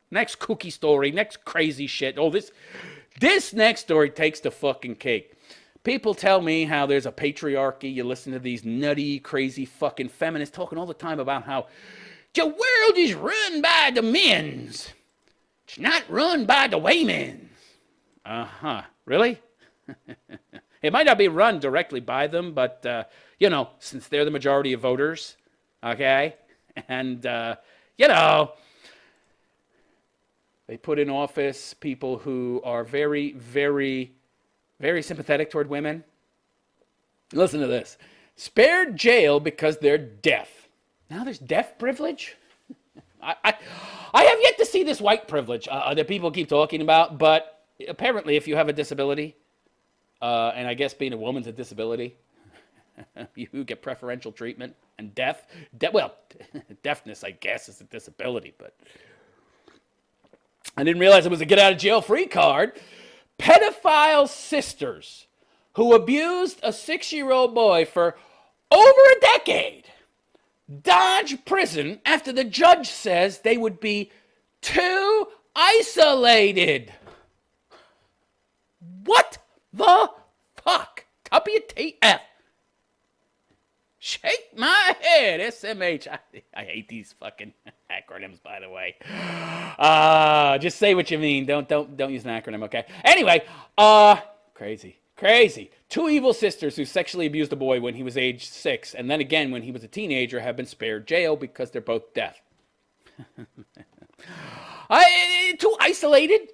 Next kooky story, next crazy shit. Oh, this next story takes the fucking cake. People tell me how there's a patriarchy. You listen to these nutty, crazy fucking feminists talking all the time about how the world is run by the men's. It's not run by the women's. Uh-huh. Really? It might not be run directly by them, but, since they're the majority of voters, okay? And, they put in office people who are very, very, very sympathetic toward women. Listen to this. Spared jail because they're deaf. Now there's deaf privilege? I have yet to see this white privilege that people keep talking about, but apparently if you have a disability, and I guess being a woman's a disability, you get preferential treatment. And deafness, I guess, is a disability, but I didn't realize it was a get out of jail free card. Pedophile sisters who abused a 6-year-old boy for over a decade dodge prison after the judge says they would be too isolated. What the fuck? WTF? Shake my head. SMH. I hate these fucking acronyms, by the way. Just say what you mean. Don't use an acronym, okay? Anyway, crazy. 2 evil sisters who sexually abused a boy when he was age 6, and then again when he was a teenager, have been spared jail because they're both deaf. Too isolated?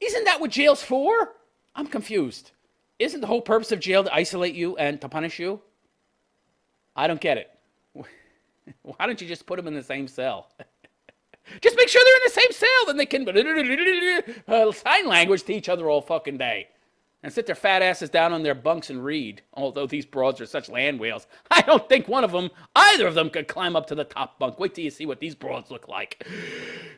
Isn't that what jail's for? I'm confused. Isn't the whole purpose of jail to isolate you and to punish you? I don't get it. Why don't you just put them in the same cell? Just make sure they're in the same cell, then they can sign language to each other all fucking day. And sit their fat asses down on their bunks and read. Although these broads are such land whales, I don't think either of them could climb up to the top bunk. Wait till you see what these broads look like.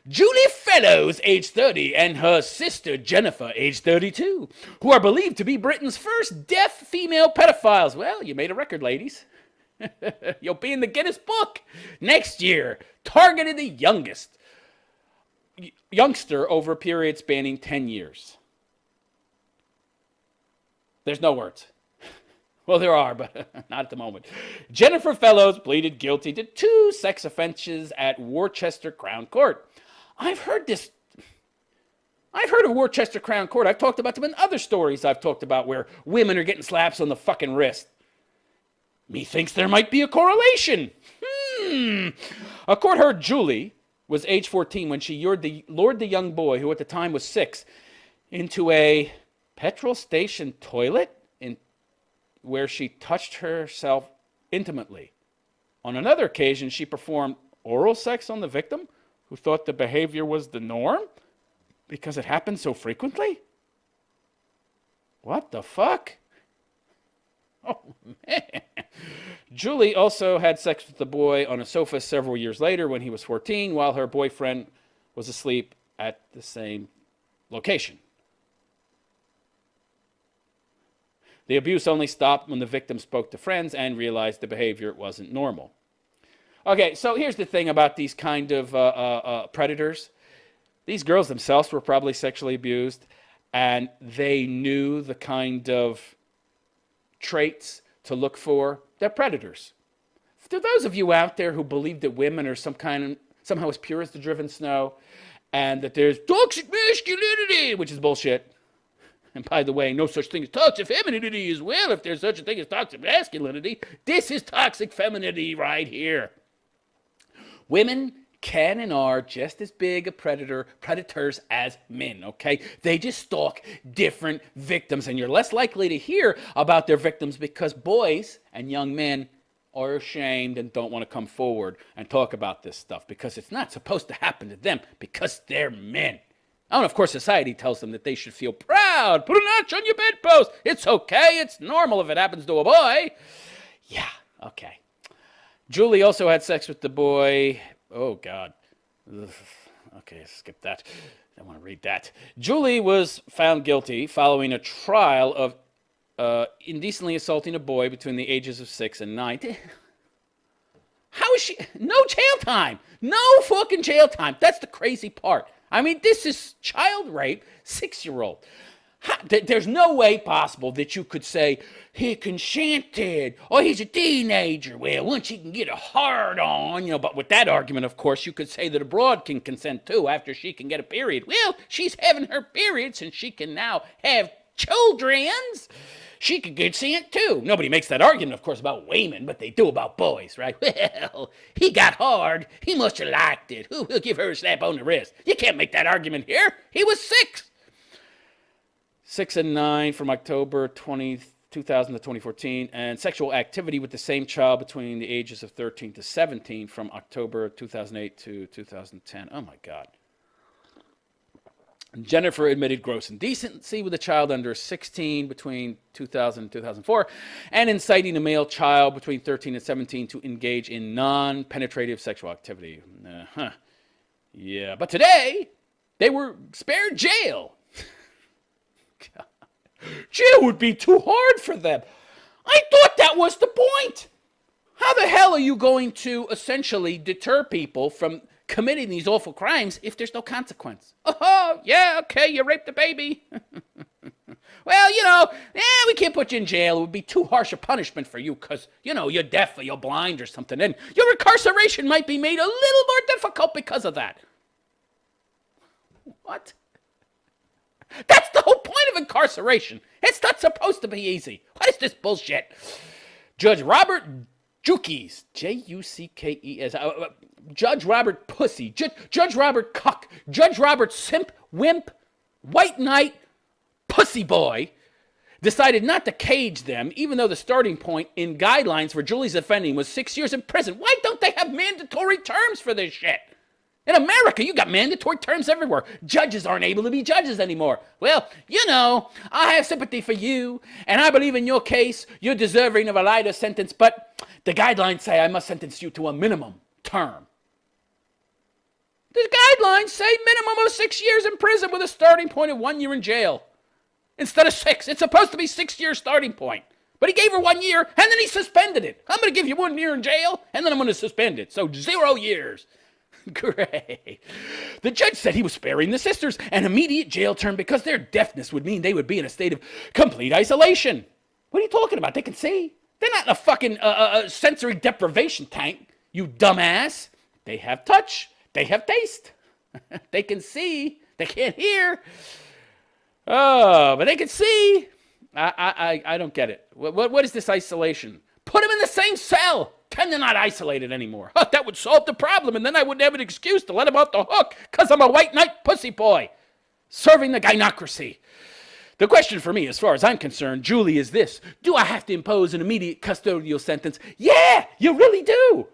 Julie Fellows, age 30, and her sister Jennifer, age 32, who are believed to be Britain's first deaf female pedophiles. Well, you made a record, ladies. You'll be in the Guinness Book next year. Targeted the youngster over a period spanning 10 years. There's no words. Well, there are, but not at the moment. Jennifer Fellows pleaded guilty to 2 sex offenses at Worcester Crown Court. I've heard of Worcester Crown Court. I've talked about them in other stories I've talked about where women are getting slaps on the fucking wrist. Methinks there might be a correlation. A court heard Julie was age 14 when she lured the young boy, who at the time was 6, into a petrol station toilet where she touched herself intimately. On another occasion, she performed oral sex on the victim, who thought the behavior was the norm because it happened so frequently. What the fuck? Oh, man. Julie also had sex with the boy on a sofa several years later when he was 14, while her boyfriend was asleep at the same location. The abuse only stopped when the victim spoke to friends and realized the behavior wasn't normal. Okay, so here's the thing about these kind of predators. These girls themselves were probably sexually abused, and they knew the kind of traits to look for. They're predators. To those of you out there who believe that women are somehow as pure as the driven snow, and that there's toxic masculinity, which is bullshit. And by the way, no such thing as toxic femininity as well. If there's such a thing as toxic masculinity, this is toxic femininity right here. Women can and are just as big a predators as men, okay? They just stalk different victims, and you're less likely to hear about their victims because boys and young men are ashamed and don't want to come forward and talk about this stuff because it's not supposed to happen to them because they're men. Oh, and of course, society tells them that they should feel proud. Put a notch on your bedpost. It's okay. It's normal if it happens to a boy. Yeah, okay. Julie also had sex with the boy. Oh, God. Ugh. Okay, skip that. I don't want to read that. Julie was found guilty following a trial of indecently assaulting a boy between the ages of 6 and 9. How is she? No jail time. No fucking jail time. That's the crazy part. I mean, this is child rape, 6-year-old. There's no way possible that you could say he consented or he's a teenager. Well, once he can get a hard on, but with that argument, of course, you could say that a broad can consent too after she can get a period. Well, she's having her period since she can now have children's. She could consent too. Nobody makes that argument, of course, about Wayman, but they do about boys, right? Well, he got hard. He must have liked it. We'll give her a slap on the wrist. You can't make that argument here. He was 6. 6 and 9 from October 2000 to 2014, and sexual activity with the same child between the ages of 13 to 17 from October 2008 to 2010. Oh my God. Jennifer admitted gross indecency with a child under 16 between 2000 and 2004, and inciting a male child between 13 and 17 to engage in non-penetrative sexual activity. Yeah, but today, they were spared jail. God. Jail would be too hard for them. I thought that was the point. How the hell are you going to essentially deter people from committing these awful crimes if there's no consequence? Oh, yeah, okay, you raped the baby. Well, we can't put you in jail. It would be too harsh a punishment for you because, you're deaf or you're blind or something. And your incarceration might be made a little more difficult because of that. What? That's the whole point of incarceration. It's not supposed to be easy. What is this bullshit? Judge Robert Juckes, Juckes, Judge Robert Pussy, Judge Robert Cuck, Judge Robert Simp, Wimp, White Knight, Pussy Boy, decided not to cage them, even though the starting point in guidelines for Julie's offending was 6 years in prison. Why don't they have mandatory terms for this shit? In America, you got mandatory terms everywhere. Judges aren't able to be judges anymore. Well, I have sympathy for you, and I believe in your case, you're deserving of a lighter sentence, but the guidelines say I must sentence you to a minimum term. The guidelines say minimum of 6 years in prison with a starting point of 1 year in jail. Instead of 6. It's supposed to be 6 years starting point. But he gave her 1 year, and then he suspended it. I'm going to give you 1 year in jail, and then I'm going to suspend it. So 0 years. Great. The judge said he was sparing the sisters an immediate jail term because their deafness would mean they would be in a state of complete isolation. What are you talking about? They can see. They're not in a fucking sensory deprivation tank, you dumbass. They have touch. They have taste. They can see. They can't hear. Oh, but they can see. I don't get it. What is this isolation? Put them in the same cell. Then they're not isolated anymore. That would solve the problem, and then I wouldn't have an excuse to let him off the hook because I'm a white knight pussy boy serving the gynocracy. The question for me, as far as I'm concerned, Julie, is this. Do I have to impose an immediate custodial sentence? Yeah, you really do.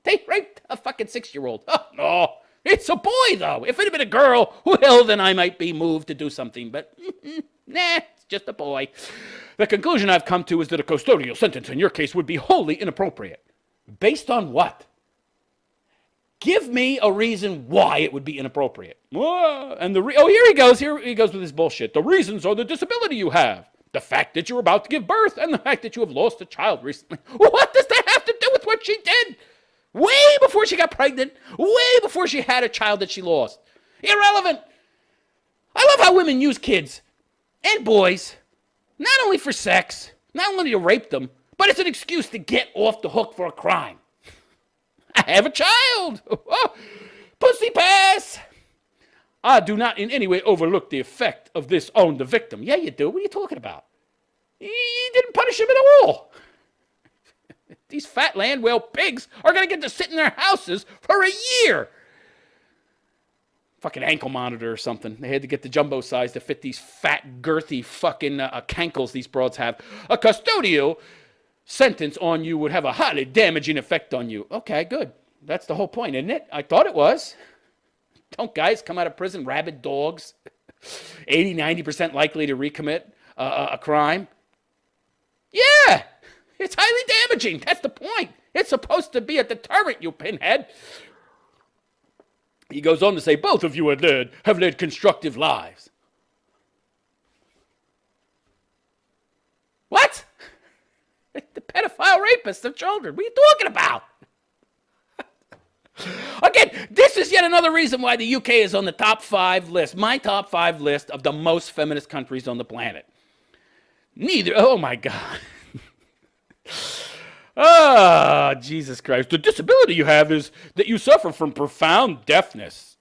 They raped a fucking 6-year-old. Oh, no. It's a boy, though. If it had been a girl, well, then I might be moved to do something, but nah, it's just a boy. The conclusion I've come to is that a custodial sentence in your case would be wholly inappropriate. Based on what? Give me a reason why it would be inappropriate. And here he goes. Here he goes with his bullshit. The reasons are the disability you have, the fact that you're about to give birth, and the fact that you have lost a child recently. What does that have to do with what she did? Way before she got pregnant, way before she had a child that she lost. Irrelevant. I love how women use kids and boys, not only for sex, not only to rape them, but it's an excuse to get off the hook for a crime. I have a child. Oh, pussy pass. I do not in any way overlook the effect of this on the victim. Yeah, you do. What are you talking about? You didn't punish him at all. These fat land whale pigs are going to get to sit in their houses for a year. Fucking ankle monitor or something. They had to get the jumbo size to fit these fat, girthy fucking cankles these broads have. A custodial sentence on you would have a highly damaging effect on you. Okay, good. That's the whole point, isn't it? I thought it was. Don't guys come out of prison rabid dogs? 80, 90% likely to recommit a crime? Yeah! It's highly damaging. That's the point. It's supposed to be a deterrent, you pinhead. He goes on to say, both of you have led constructive lives. What? The pedophile rapists of children. What are you talking about? Again, this is yet another reason why the UK is on the top 5 list, my top 5 list of the most feminist countries on the planet. Neither, oh my God. Ah, Jesus Christ. The disability you have is that you suffer from profound deafness.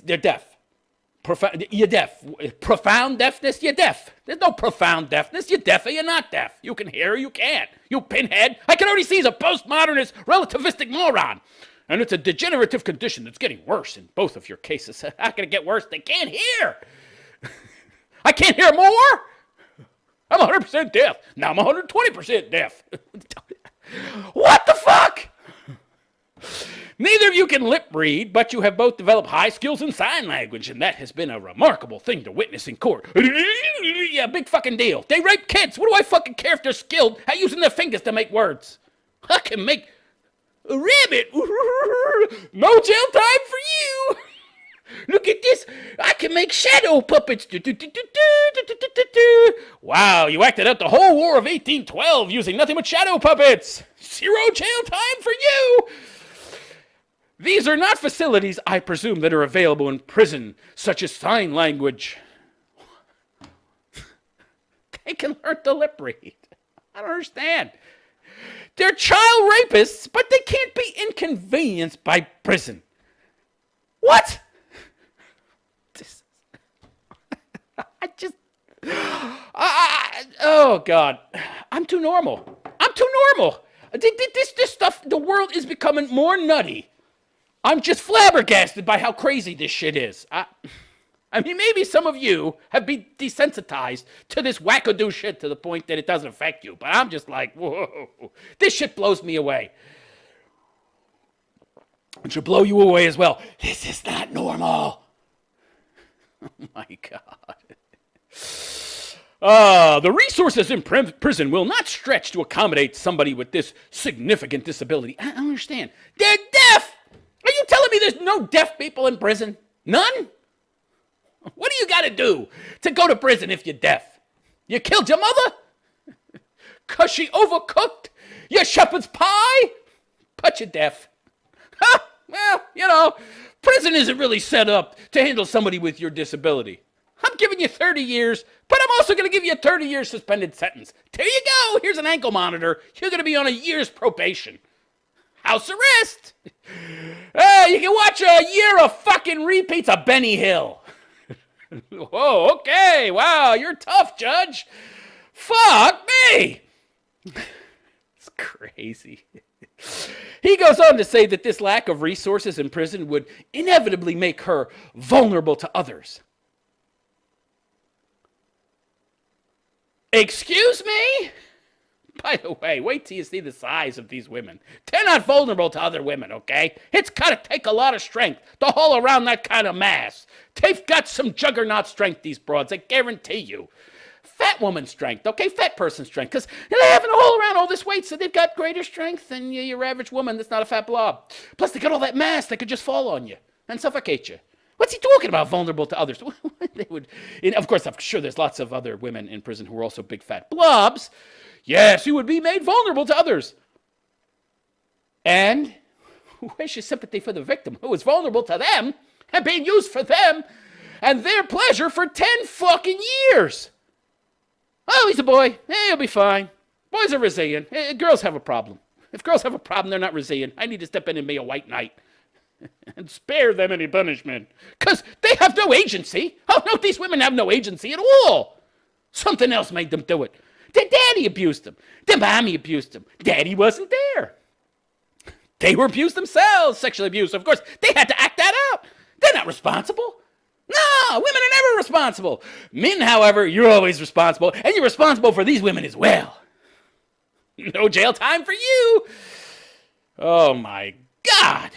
They're deaf. You're deaf. Profound deafness, you're deaf. There's no profound deafness. You're deaf or you're not deaf. You can hear or you can't. You pinhead. I can already see he's a postmodernist, relativistic moron. And it's a degenerative condition that's getting worse in both of your cases. How can it get worse? They can't hear. I can't hear more? I'm 100% deaf. Now I'm 120% deaf. What the fuck? Neither of you can lip read, but you have both developed high skills in sign language, and that has been a remarkable thing to witness in court. Yeah, big fucking deal. They rape kids. What do I fucking care if they're skilled at using their fingers to make words? I can make a rabbit. No jail time for you. Look at this. I can make shadow puppets. Wow, you acted out the whole War of 1812 using nothing but shadow puppets. 0 jail time for you. These are not facilities, I presume, that are available in prison, such as sign language. They can learn to lip read. I don't understand. They're child rapists, but they can't be inconvenienced by prison. What? Oh, God. I'm too normal. This stuff, the world is becoming more nutty. I'm just flabbergasted by how crazy this shit is. I mean, maybe some of you have been desensitized to this wackadoo shit to the point that it doesn't affect you. But I'm just like, whoa, this shit blows me away. It should blow you away as well. This is not normal. Oh, my God. The resources in prison will not stretch to accommodate somebody with this significant disability. I don't understand. They're deaf. Are you telling me there's no deaf people in prison? None? What do you got to do to go to prison if you're deaf? You killed your mother? 'Cause she overcooked your shepherd's pie? But you're deaf. Huh? Well, you know, prison isn't really set up to handle somebody with your disability. I'm giving you 30 years, but I'm also going to give you a 30-year suspended sentence. There you go. Here's an ankle monitor. You're going to be on a year's probation. House arrest. You can watch a year of fucking repeats of Benny Hill. Whoa, okay. Wow, you're tough, Judge. Fuck me. It's crazy. He goes on to say that this lack of resources in prison would inevitably make her vulnerable to others. Excuse me? By the way, wait till you see the size of these women. They're not vulnerable to other women, okay? It's got to take a lot of strength to haul around that kind of mass. They've got some juggernaut strength, these broads, I guarantee you. Fat woman strength, okay? Fat person strength, because they're having to haul around all this weight, so they've got greater strength than your average woman that's not a fat blob. Plus, they got all that mass that could just fall on you and suffocate you. What's he talking about, vulnerable to others? They would, of course, I'm sure there's lots of other women in prison who are also big fat blobs. Yes, you would be made vulnerable to others. And where's your sympathy for the victim who is vulnerable to them and being used for them and their pleasure for 10 fucking years? Oh, he's a boy. Hey, he'll be fine. Boys are resilient. Girls have a problem. If girls have a problem, they're not resilient. I need to step in and be a white knight and spare them any punishment. Because they have no agency. Oh, no, these women have no agency at all. Something else made them do it. Their daddy abused them. Their mommy abused them. Daddy wasn't there. They were abused themselves, sexually abused. Of course, they had to act that out. They're not responsible. No, women are never responsible. Men, however, you're always responsible, and you're responsible for these women as well. No jail time for you. Oh, my God.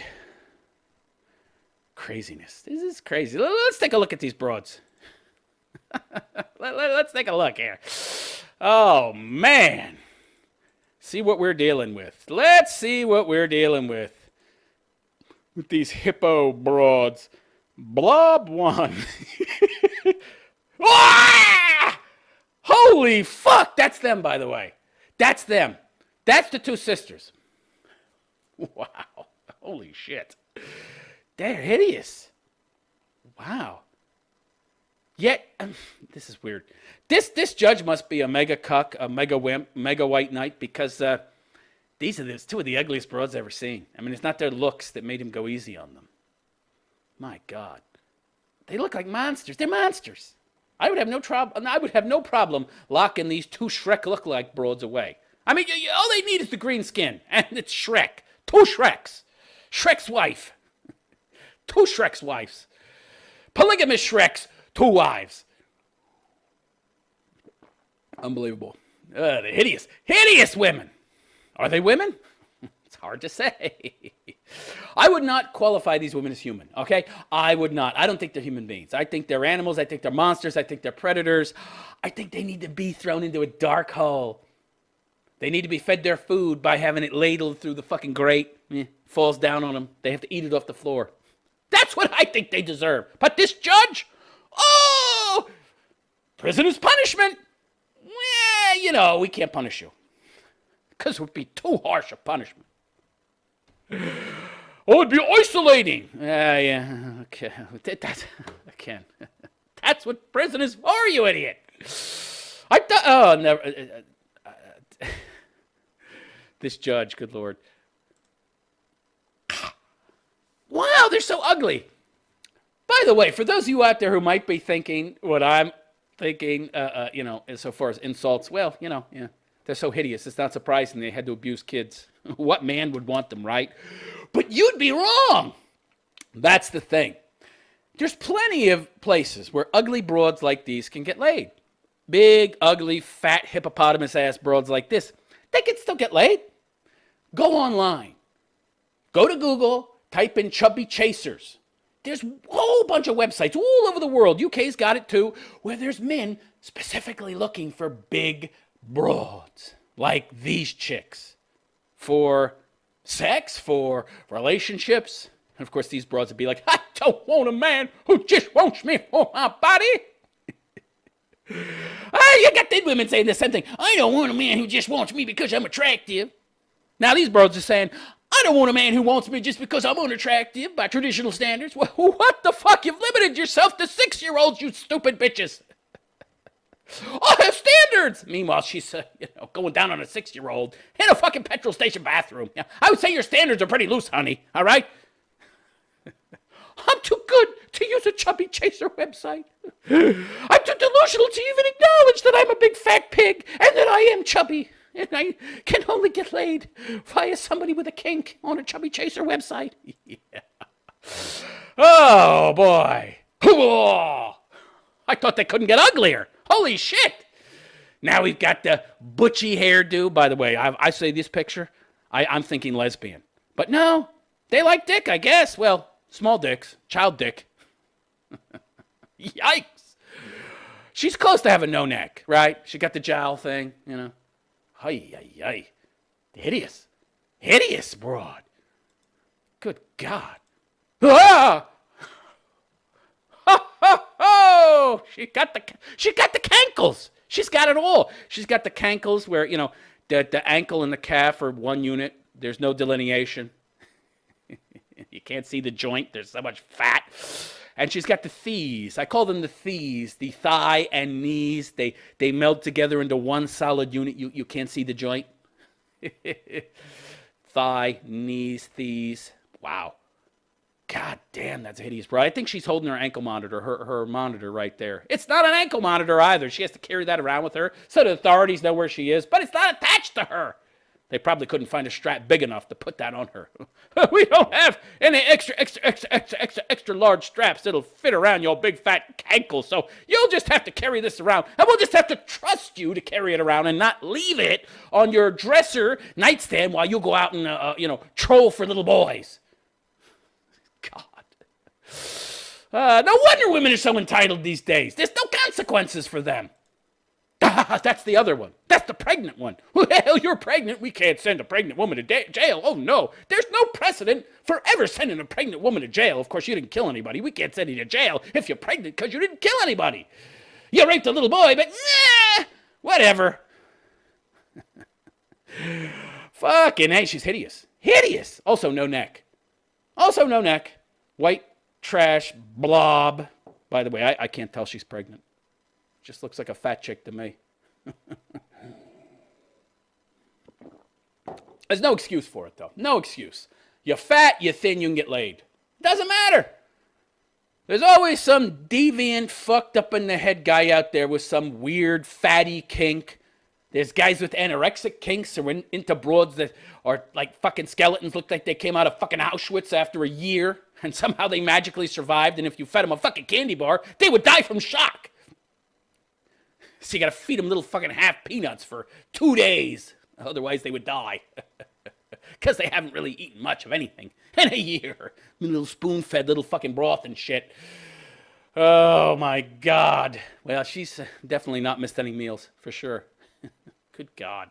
Craziness. This is crazy. Let's take a look at these broads. Let's take a look here. Oh, man. See what we're dealing with. Let's see what we're dealing with these hippo broads. Blob 1. Ah! Holy fuck. That's them, by the way. That's them. That's the two sisters. Wow. Holy shit. They're hideous. Wow. Yet, this is weird. This judge must be a mega cuck, a mega wimp, mega white knight, because these are two of the ugliest broads I've ever seen. I mean, it's not their looks that made him go easy on them. My God. They look like monsters. They're monsters. I would have no problem locking these two Shrek look-like broads away. I mean, all they need is the green skin, and it's Shrek. Two Shreks. Shrek's wife. Two Shrek's wives. Polygamous Shreks. Two wives. Unbelievable. They're hideous. Hideous women. Are they women? It's hard to say. I would not qualify these women as human, okay? I would not. I don't think they're human beings. I think they're animals. I think they're monsters. I think they're predators. I think they need to be thrown into a dark hole. They need to be fed their food by having it ladled through the fucking grate. Falls down on them. They have to eat it off the floor. That's what I think they deserve. But this judge, oh, prisoner's punishment. Well, we can't punish you. Because it would be too harsh a punishment. Oh, it'd be isolating. Yeah, okay. I can't. That's what prison is for, you idiot. Never. This judge, good Lord. Wow, they're so ugly. By the way, for those of you out there who might be thinking what I'm thinking, so far as insults, well, they're so hideous. It's not surprising they had to abuse kids. What man would want them, right? But you'd be wrong. That's the thing. There's plenty of places where ugly broads like these can get laid. Big, ugly, fat, hippopotamus-ass broads like this, they can still get laid. Go online. Go to Google, type in chubby chasers. There's a whole bunch of websites all over the world. UK's got it too, where there's men specifically looking for big broads like these chicks for sex, for relationships. And of course, these broads would be like, I don't want a man who just wants me for my body. You got the women saying the same thing. I don't want a man who just wants me because I'm attractive. Now these broads are saying, I don't want a man who wants me just because I'm unattractive by traditional standards. Well, what the fuck? You've limited yourself to 6-year-olds, you stupid bitches. I have standards. Meanwhile, she's going down on a 6-year-old in a fucking petrol station bathroom. I would say your standards are pretty loose, honey. All right? I'm too good to use a chubby chaser website. I'm too delusional to even acknowledge that I'm a big fat pig and that I am chubby. And I can only get laid via somebody with a kink on a chubby chaser website. Yeah. Oh, boy. I thought they couldn't get uglier. Holy shit. Now we've got the butchy hairdo. By the way, I say this picture, I'm thinking lesbian. But no, they like dick, I guess. Well, small dicks, child dick. Yikes. She's close to having no neck, right? She got the jowl thing, Ay. Hideous. Hideous broad. Good God. Ah! Oh, she got the cankles. She's got it all. She's got the cankles where, the ankle and the calf are one unit. There's no delineation. You can't see the joint. There's so much fat. And she's got the thighs. I call them the thighs. The thigh and knees. They meld together into one solid unit. You can't see the joint. Thigh, knees, thighs. Wow. God damn, that's hideous, bro. I think she's holding her ankle monitor, her monitor right there. It's not an ankle monitor either. She has to carry that around with her so the authorities know where she is, but it's not attached to her. They probably couldn't find a strap big enough to put that on her. We don't have any extra large straps that'll fit around your big fat ankle, so you'll just have to carry this around, and we'll just have to trust you to carry it around and not leave it on your dresser nightstand while you go out and, troll for little boys. God. No wonder women are so entitled these days. There's no consequences for them. That's the other one. That's the pregnant one. Well, you're pregnant. We can't send a pregnant woman to jail. Oh, no. There's no precedent for ever sending a pregnant woman to jail. Of course, you didn't kill anybody. We can't send you to jail if you're pregnant because you didn't kill anybody. You raped a little boy, but whatever. Fucking hey, she's hideous. Hideous. Also, no neck. Also no neck. White trash blob. By the way, I can't tell she's pregnant. Just looks like a fat chick to me. There's no excuse for it, though. No excuse. You're fat, you're thin, you can get laid. Doesn't matter. There's always some deviant, fucked up in the head guy out there with some weird fatty kink. There's guys with anorexic kinks who are into broads that are like fucking skeletons, look like they came out of fucking Auschwitz after a year, and somehow they magically survived, and if you fed them a fucking candy bar, they would die from shock. So you gotta feed them little fucking half peanuts for 2 days. Otherwise they would die. Because they haven't really eaten much of anything in a year. Little spoon-fed little fucking broth and shit. Oh my God. Well, she's definitely not missed any meals, for sure. Good God.